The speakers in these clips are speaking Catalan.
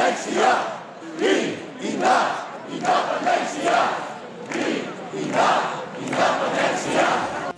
independència! Independència! Independència!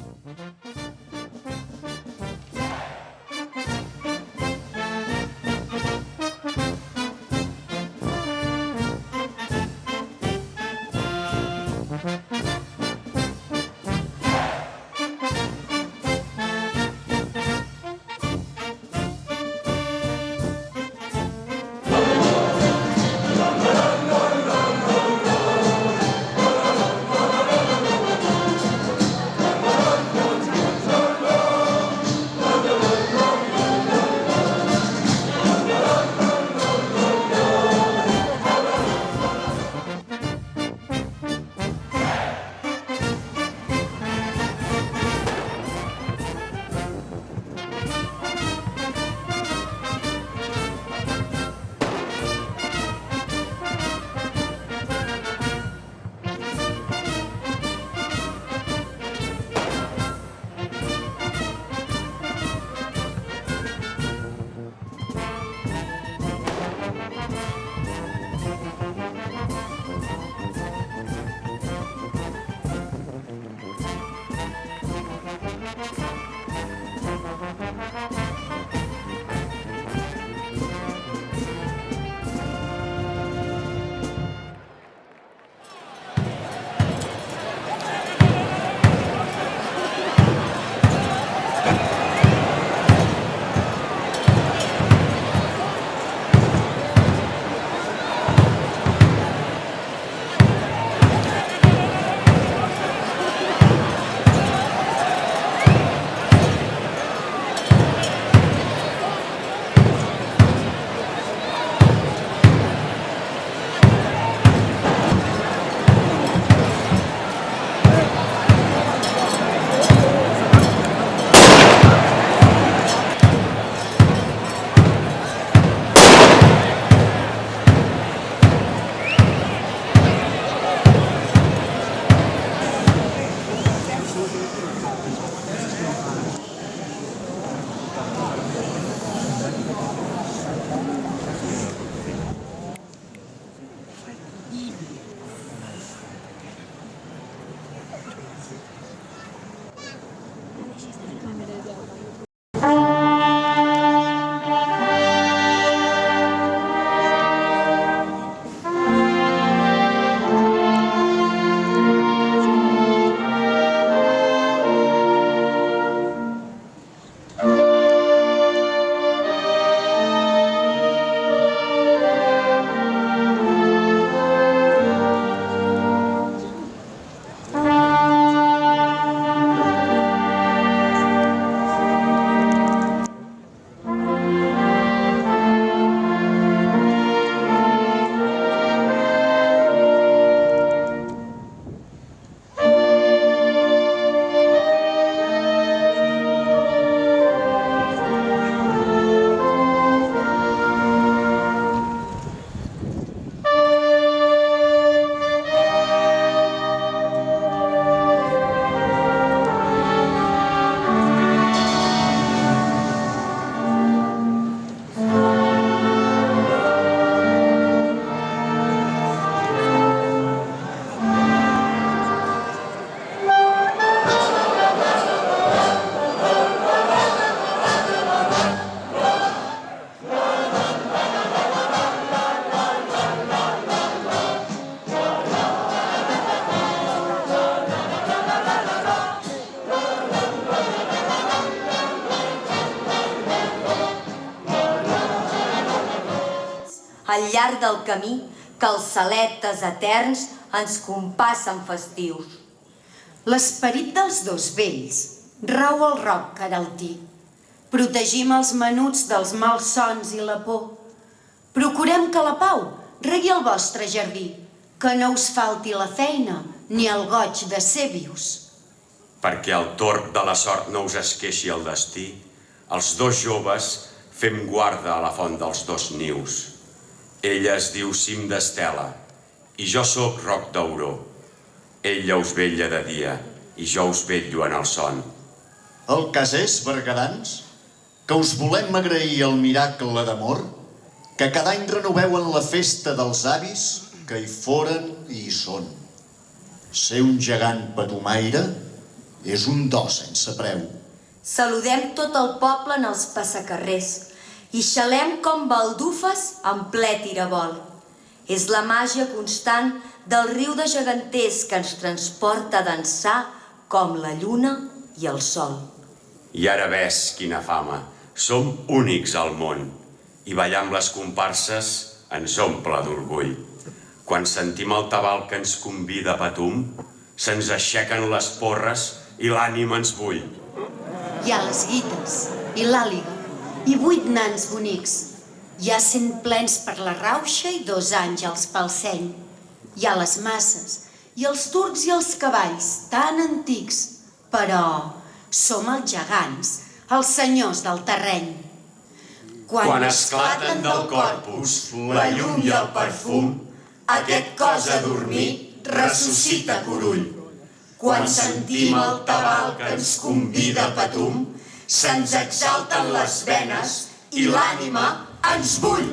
al llarg del camí que els celetes eterns ens compassen festius. L'esperit dels dos vells rau al roc caraltí. Protegim els menuts dels malsons i la por. Procurem que la pau regui el vostre jardí, que no us falti la feina ni el goig de ser vius. Perquè el torb de la sort no us esqueixi el destí, els dos joves fem guarda a la font dels dos nius. Ella es diu cim d'estela i jo sóc roc d'auró. Ella us vetlla de dia i jo us vetllo en el son. El cas és, bergadans, que us volem agrair el miracle d'amor que cada any renoveu en la festa dels avis que hi foren i hi són. Ser un gegant patumaire és un do sense preu. Saludem tot el poble en els passacarrers i xalem com baldufes en ple tirabol. És la màgia constant del riu de geganters que ens transporta a dansar com la lluna i el sol. I ara ves quina fama, som únics al món i ballar amb les comparses ens omple d'orgull. Quan sentim el tabal que ens convida a Patum, se'ns aixequen les porres i l'ànima ens bull. Hi ha les guites i l'àliga i 8 nans bonics. Hi ha 100 plens per la rauxa i 2 àngels pel seny. Hi ha les masses i els turcs i els cavalls tan antics, però som els gegants, els senyors del terreny. Quan esclaten del corpus la llum i el perfum, aquest cos adormit ressuscita Curull. Quan sentim el tabal que ens convida a Patum, se'ns exalten les venes i l'ànima ens bull.